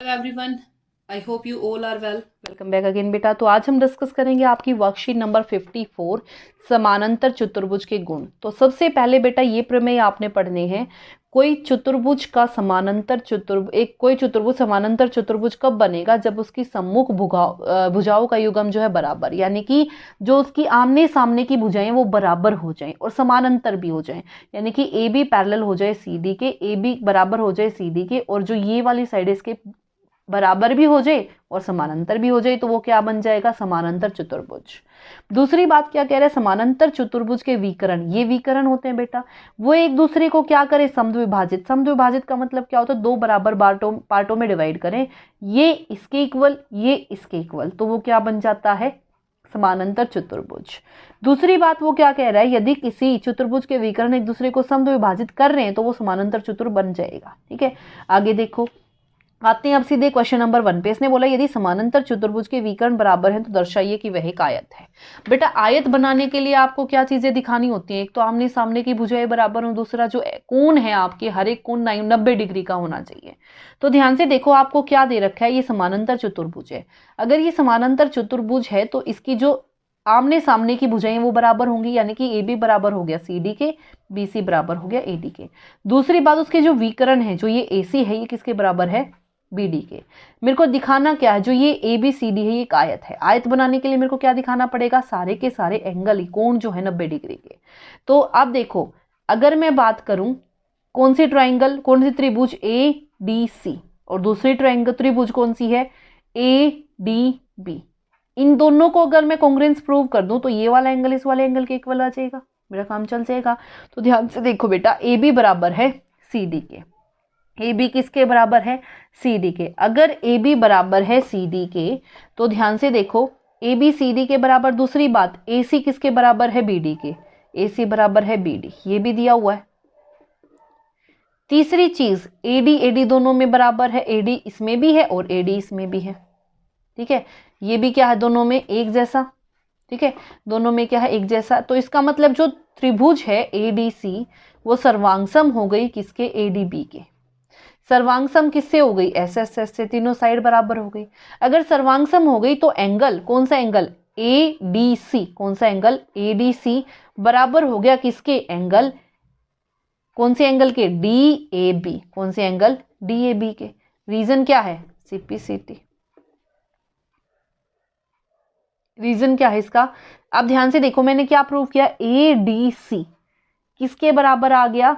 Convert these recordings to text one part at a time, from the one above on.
Hello everyone, I hope you all are well. Welcome back again बेटा। तो आज हम डिस्कस करेंगे आपकी वर्कशीट नंबर 54 समानांतर चतुर्भुज के गुण। तो सबसे पहले बेटा ये प्रमेय आपने पढ़ने हैं। कोई चतुर्भुज का समानांतर कोई चतुर्भुज समानांतर चतुर्भुज कब बनेगा? जब उसकी सम्मुख भुजाओं का युग्म जो है बराबर, यानी कि जो उसकी आमने सामने की भुजाएं वो बराबर हो जाएं और समानांतर भी हो जाएं, यानी कि ए बी पैरेलल हो जाए सी डी के, ए बी बराबर हो जाए सी डी के, और जो ये वाली साइड इसके बराबर भी हो जाए और समानांतर भी हो जाए, तो वो क्या बन जाएगा? समानांतर चतुर्भुज। दूसरी बात क्या कह रहे हैं? समानांतर चतुर्भुज के विकर्ण, ये विकर्ण होते हैं बेटा, वो एक दूसरे को क्या करें? समद्विभाजित। समद्विभाजित का मतलब क्या होता है? दो बराबर पार्टों में डिवाइड करें, ये इसके इक्वल, ये इसके इक्वल, तो वो क्या बन जाता है? समानांतर चतुर्भुज। दूसरी बात वो क्या कह रहा है? यदि किसी चतुर्भुज के विकर्ण एक दूसरे को समद्विभाजित कर रहे हैं तो वो समानांतर चतुर्भुज बन जाएगा। ठीक है, आगे देखो, आते हैं अब सीधे क्वेश्चन नंबर 1 पे। इसने बोला यदि समानांतर चतुर्भुज के विकर्ण बराबर हैं तो दर्शाइए कि वह एक आयत है। बेटा आयत बनाने के लिए आपको क्या चीजें दिखानी होती हैं? एक तो आमने सामने की भुजाएं बराबर हो, दूसरा जो कोण है आपके, हर एक कोण 90 डिग्री का होना चाहिए। तो ध्यान से देखो, आपको क्या दे रखा है? ये समानांतर चतुर्भुज है। अगर ये समानांतर चतुर्भुज है तो इसकी जो आमने सामने की भुजाएं वो बराबर होंगी, यानी कि ए बी बराबर हो गया सी डी के, बी सी बराबर हो गया ए डी के। दूसरी बात, उसके जो विकर्ण है, जो ये ए सी है, ये किसके बराबर है? बी डी के। मेरे को दिखाना क्या है? जो ये ए बी सी डी है, ये एक आयत है। आयत बनाने के लिए मेरे को क्या दिखाना पड़ेगा? सारे के सारे एंगल, कोण जो है 90 डिग्री के। तो अब देखो, अगर मैं बात करूं कौन सी ट्राइंगल, कौन सी त्रिभुज? A D C. और दूसरी ट्राइंगल त्रिभुज कौन सी है? A D B. इन दोनों को अगर मैं कॉन्ग्रुएंस प्रूव कर दूं तो ये वाला एंगल इस वाले एंगल के इक्वल आ जाएगा, मेरा काम चल जाएगा। तो ध्यान से देखो बेटा, ए बी बराबर है सी डी के। ए बी किसके बराबर है? सी डी के। अगर ए बी बराबर है सी डी के तो ध्यान से देखो, ए बी सी डी के बराबर। दूसरी बात, ए सी किसके बराबर है? बी डी के। ए सी बराबर है बी डी, ये भी दिया हुआ है। तीसरी चीज, ए डी दोनों में बराबर है, ए डी इसमें भी है और ए डी इसमें भी है। ठीक है, ये भी क्या है? दोनों में एक जैसा। ठीक है, दोनों में क्या है? एक जैसा। तो इसका मतलब जो त्रिभुज है ए डी सी, वो सर्वांगसम हो गई किसके? ए डी बी के। सर्वांगसम किससे हो गई? एस एस एस से, तीनों साइड बराबर हो गई। अगर सर्वांगसम हो गई तो एंगल, कौन सा एंगल? ए डी सी। कौन सा एंगल? ए डी सी बराबर हो गया किसके? एंगल, कौन से एंगल के? D A B. कौन से एंगल? डी ए बी के। रीजन क्या है? सीपीसीटी। रीजन क्या है इसका? अब ध्यान से देखो, मैंने क्या प्रूव किया? ए डी सी किसके बराबर आ गया?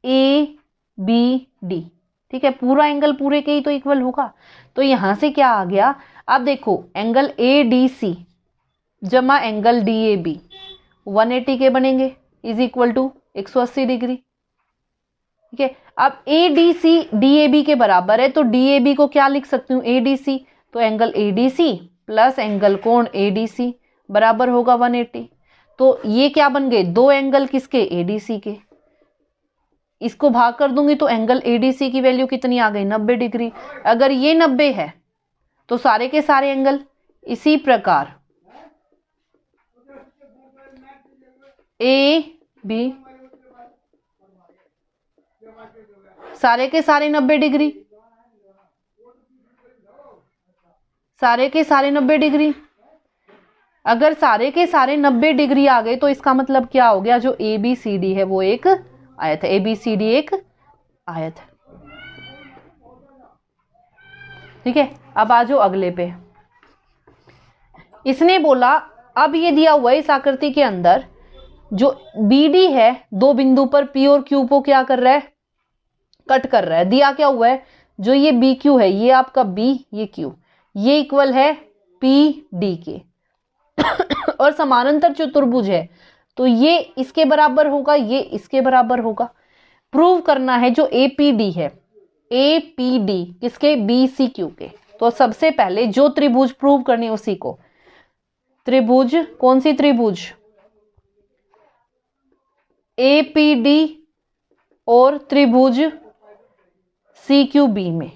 A B D. ठीक है, पूरा एंगल पूरे के ही तो इक्वल होगा। तो यहां से क्या आ गया? अब देखो, एंगल ए डी सी जमा एंगल डी ए बी 180 के बनेंगे, इज इक्वल टू 180 डिग्री। ठीक है, अब A D C D A B के बराबर है, तो डी ए बी को क्या लिख सकती हूँ? A D C. तो angle A D C plus angle कोण ए डी सी बराबर होगा 180। तो ये क्या बन गए? दो एंगल किसके? ए डी सी के। इसको भाग कर दूंगी तो एंगल एडीसी की वैल्यू कितनी आ गई? 90 डिग्री। अगर ये 90 है तो सारे के सारे एंगल, इसी प्रकार ए बी सारे के सारे 90 डिग्री, सारे के सारे 90 डिग्री। अगर सारे के सारे 90 डिग्री आ गए तो इसका मतलब क्या हो गया? जो ए बी सी डी है वो एक आयत है। ए बी सी डी एक आयत है। ठीक है, अब आ जाओ अगले पे। इसने बोला अब ये दिया हुआ है इस आकृति के अंदर, जो बी डी है दो बिंदु पर पी और क्यू को क्या कर रहा है? कट कर रहा है। दिया क्या हुआ है? जो ये बी क्यू है, ये आपका बी, ये क्यू, ये इक्वल है पी डी के। और समानांतर चतुर्भुज है तो ये इसके बराबर होगा, ये इसके बराबर होगा। प्रूव करना है जो एपीडी है, एपीडी किसके? बी सी क्यू के। तो सबसे पहले जो त्रिभुज प्रूव करनी है उसी को, त्रिभुज, कौन सी त्रिभुज? एपीडी और त्रिभुज सी क्यू बी में।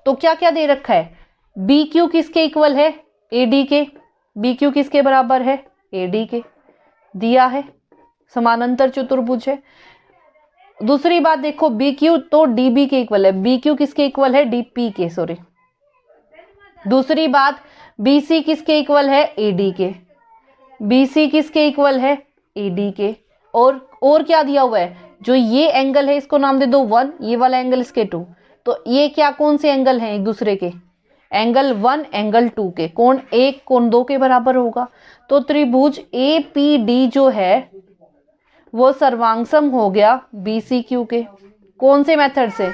तो क्या क्या दे रखा है? बी क्यू किसके इक्वल है? ए डी के। बी क्यू किसके बराबर है? ए डी के। दिया है समानांतर चतुर्भुज है। दूसरी बात देखो, बी क्यू तो डी बी के इक्वल है, बी क्यू किसके इक्वल है, डी पी के, सॉरी। दूसरी बात, बी सी किसके इक्वल है, ए डी के, बी सी किसके इक्वल है, ए डी के। और क्या दिया हुआ है, जो ये एंगल है इसको नाम दे दो 1, ये वाला एंगल इसके 2। तो ये क्या कौन से एंगल हैं एक दूसरे के, एंगल 1 एंगल 2 के, कोण 1 कोण 2 के बराबर होगा। तो त्रिभुज ए पी डी जो है वो सर्वांगसम हो गया बी सी क्यू के। कौन से मेथड से,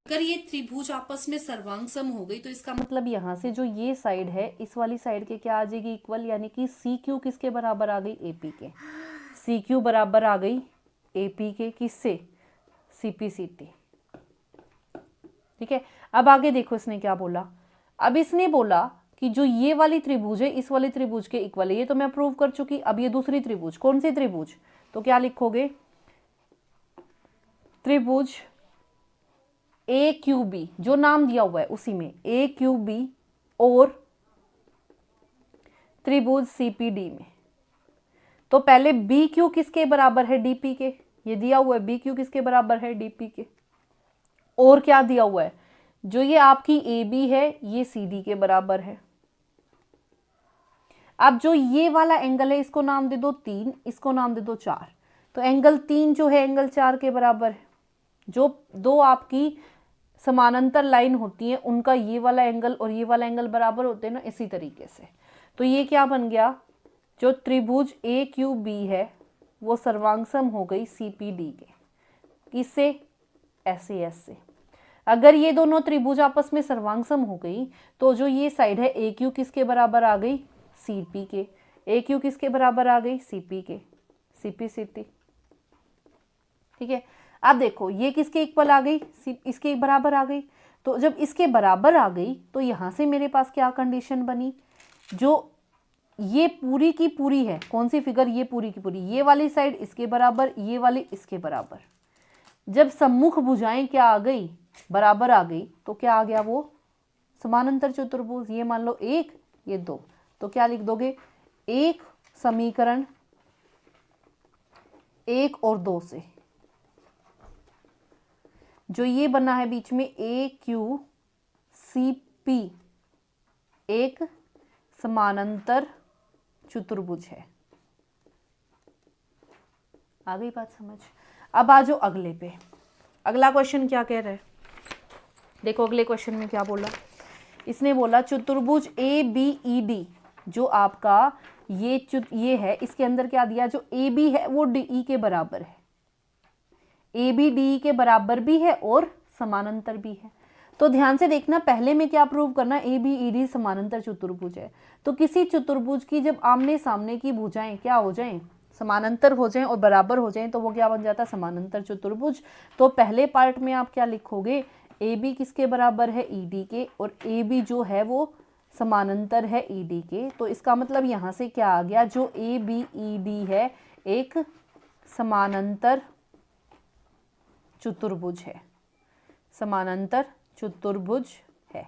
अगर ये त्रिभुज आपस में सर्वांगसम हो गई तो इसका मतलब यहाँ से जो ये साइड है इस वाली साइड के क्या आ जाएगी, इक्वल, यानी कि सी क्यू किसके बराबर आ गई, ए पी के। सी क्यू बराबर आ गई ए पी के, किससे, सी पी सी टी। ठीक है, अब आगे देखो इसने क्या बोला। अब इसने बोला कि जो ये वाली त्रिभुज है इस वाली त्रिभुज के इक्वल है, ये तो मैं प्रूव कर चुकी। अब ये दूसरी त्रिभुज, कौन सी त्रिभुज, तो क्या लिखोगे, त्रिभुज ए क्यू बी, जो नाम दिया हुआ है उसी में ए क्यू बी, और त्रिभुज सी पी डी में। तो पहले बी क्यू किसके बराबर है, डी पी के, ये दिया हुआ है बी क्यू किसके बराबर है, डी पी के। और क्या दिया हुआ है, जो ये आपकी ए बी है ये सी डी के बराबर है। अब जो ये वाला एंगल है इसको नाम दे दो 3, इसको नाम दे दो 4। तो एंगल 3 जो है एंगल 4 के बराबर है। जो दो आपकी समानांतर लाइन होती है उनका ये वाला एंगल और ये वाला एंगल बराबर होते हैं ना, इसी तरीके से। तो ये क्या बन गया, जो त्रिभुज ए क्यू बी है वो सर्वांगसम हो गई सी पी डी के, किससे, एस से। अगर ये दोनों त्रिभुज आपस में सर्वांगसम हो गई तो जो ये साइड है ए क्यू किसके बराबर आ गई, सी पी के, ए क्यू किसके बराबर आ गई, सी पी के, सी पी सी टी। ठीक है, अब देखो ये किसके इक्वल आ गई, इसके बराबर आ गई। तो जब इसके बराबर आ गई तो यहां से मेरे पास क्या कंडीशन बनी, जो ये पूरी की पूरी है, कौन सी फिगर, ये पूरी की पूरी, ये वाली साइड इसके बराबर, ये वाली इसके बराबर। जब सम्मुख भुजाएं क्या आ गई, बराबर आ गई, तो क्या आ गया वो समानांतर चतुर्भुज। ये मान लो 1 ये 2, तो क्या लिख दोगे, एक समीकरण 1 और 2 से जो ये बना है बीच में ए क्यू सी पी एक समानांतर चतुर्भुज है। आ गई बात समझ। अब आ जाओ अगले पे। अगला क्वेश्चन क्या कह रहा है, देखो अगले क्वेश्चन में क्या बोला। इसने बोला चतुर्भुज ए बी ई डी, जो आपका ये है, इसके अंदर क्या दिया, जो ए बी है वो डी ई के बराबर है, ए बी डी के बराबर भी है और समानांतर भी है। तो ध्यान से देखना, पहले में क्या प्रूव करना, ए बी ई डी समानांतर चतुर्भुज है। तो किसी चतुर्भुज की जब आमने सामने की भुजाएं क्या हो जाएं, समानांतर हो जाएं और बराबर हो जाएं, तो वो क्या बन जाता है, समानांतर चतुर्भुज। तो पहले पार्ट में आप क्या लिखोगे, ए बी किसके बराबर है, ई डी के, और ए बी जो है वो समानांतर है ई डी के। तो इसका मतलब यहाँ से क्या आ गया, जो ए बी ई डी है एक समानांतर चतुर्भुज है, समानांतर चतुर्भुज है।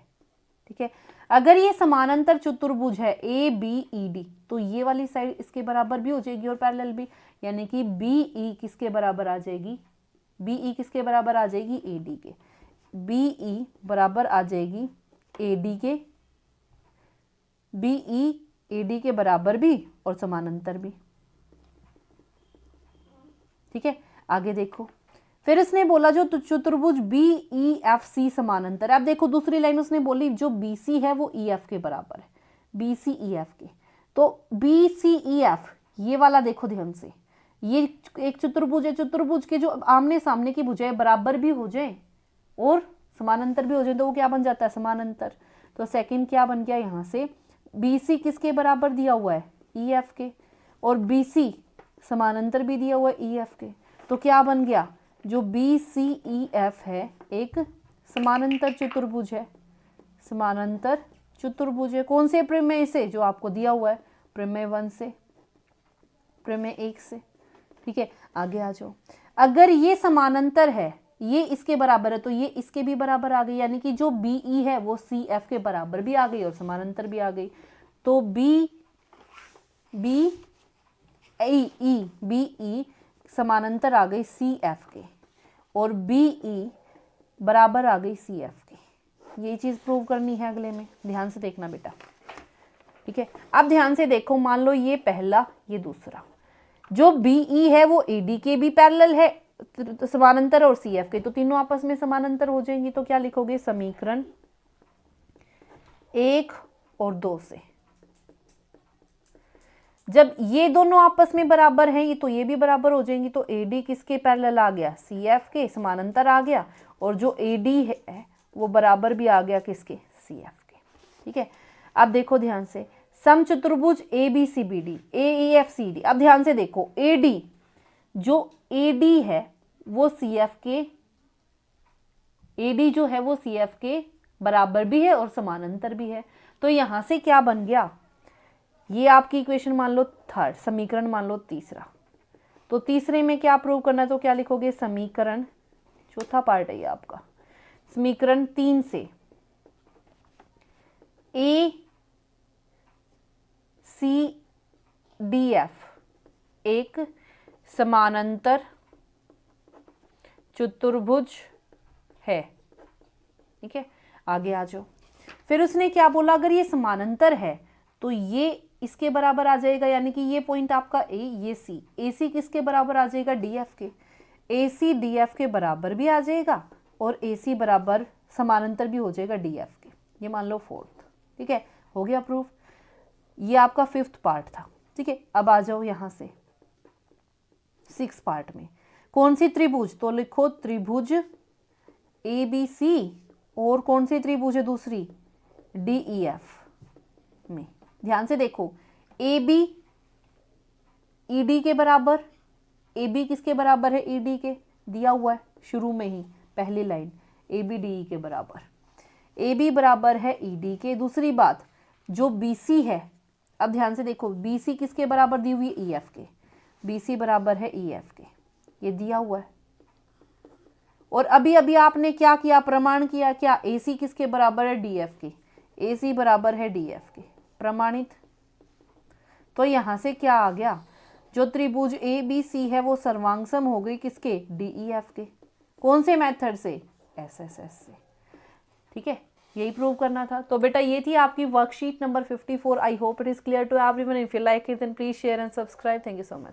ठीक है, अगर ये समानांतर चतुर्भुज है ए बी ई डी, तो ये वाली साइड इसके बराबर भी हो जाएगी और पैरेलल भी, यानी कि बी ई किसके बराबर आ जाएगी, बी ई किसके बराबर आ जाएगी, ए डी के, बी ई बराबर आ जाएगी ए डी के, बी ई ए डी के बराबर भी और समानांतर भी। ठीक है, आगे देखो। फिर इसने बोला जो चतुर्भुज बी ई एफ सी समानांतर है। अब देखो दूसरी लाइन उसने बोली जो बी सी है वो ई एफ के बराबर है, बी सी ई एफ के। तो बी सी ई एफ ये वाला देखो ध्यान से, ये एक चतुर्भुज है, चतुर्भुज के जो आमने सामने की भुजाएं बराबर भी हो जाए और समानांतर भी हो जाए तो वो क्या बन जाता है, समानांतर। तो सेकंड क्या बन गया, यहाँ से बी सी किसके बराबर दिया हुआ है, ई एफ के, और बी सी समानांतर भी दिया हुआ है ई एफ के। तो क्या बन गया, जो बी सी ई एफ है एक समानांतर चतुर्भुज है, समानांतर चतुर्भुज है। कौन से प्रमेय से, जो आपको दिया हुआ है प्रमेय 1 से, प्रमेय 1 से। ठीक है, आगे आ जाओ। अगर ये समानांतर है, ये इसके बराबर है, तो ये इसके भी बराबर आ गई, यानी कि जो बी ई है वो सी एफ के बराबर भी आ गई और समानांतर भी आ गई। तो बी ई समानांतर आ गई सी एफ के और बी ई बराबर आ गई सी एफ के। ये चीज़ प्रूव करनी है अगले में, ध्यान से देखना बेटा, ठीक है। अब ध्यान से देखो, मान लो ये पहला ये दूसरा, जो बी ई है वो ए डी के भी पैरेलल है, समानांतर, और सी एफ के, तो तीनों आपस में समानांतर हो जाएंगी। तो क्या लिखोगे, समीकरण 1 और 2 से जब ये दोनों आपस में बराबर हैं, ये तो ये भी बराबर हो जाएंगी, तो ए डी किसके पैरेलल आ गया, सी एफ के, समानांतर आ गया, और जो ए डी है वो बराबर भी आ गया किसके, सी एफ के, ठीक है। अब देखो ध्यान से, समचतुर्भुज A B C B D, A E F C D. अब ध्यान से देखो, ए डी, जो ए डी है वो सी एफ के, ए डी जो है वो सी एफ के बराबर भी है और समानांतर भी है। तो यहां से क्या बन गया, ये आपकी इक्वेशन मान लो थर्ड, समीकरण मान लो तीसरा। तो तीसरे में क्या प्रूव करना है, तो क्या लिखोगे, समीकरण, चौथा पार्ट है ये आपका, समीकरण 3 से ए सी डी एफ एक समानांतर चतुर्भुज है, ठीक है। आगे आ जाओ, फिर उसने क्या बोला, अगर ये समानांतर है तो ये इसके बराबर आ जाएगा, यानी कि ये पॉइंट आपका ए, ये सी, ए सी किसके बराबर आ जाएगा, डी एफ के, ए सी डी एफ के बराबर भी आ जाएगा और ए सी बराबर समानांतर भी हो जाएगा डी एफ के। ये मान लो फोर्थ, ठीक है, हो गया प्रूफ। ये आपका फिफ्थ पार्ट था, ठीक है। अब आ जाओ यहाँ से सिक्स पार्ट में, कौन सी त्रिभुज, तो लिखो त्रिभुज ए बी सी, और कौन सी त्रिभुज है दूसरी, डी ई एफ में। ध्यान से देखो, ए बी ई डी के बराबर, ए बी किसके बराबर है, ई डी के, दिया हुआ है शुरू में ही पहली line, A B D E के बराबर, ए बी बराबर है ई डी के। दूसरी बात, जो बी सी है, अब ध्यान से देखो, बी सी किसके बराबर दी हुई है, ई एफ के, बी सी बराबर है ई एफ के, ये दिया हुआ है। और अभी अभी आपने क्या किया, प्रमाण किया, क्या ए सी किसके बराबर है, डी एफ के, ए सी बराबर है डी एफ के, प्रमाणित। तो यहां से क्या आ गया, जो त्रिभुज ए बी सी है वो सर्वांग सम हो गई किसके, डी ई एफ के, कौन से मेथड से, एस एस एस से, ठीक है। यही प्रूव करना था। तो बेटा ये थी आपकी worksheet number 54। I hope it is clear to everyone. If you like it then please share and subscribe. Thank you so much.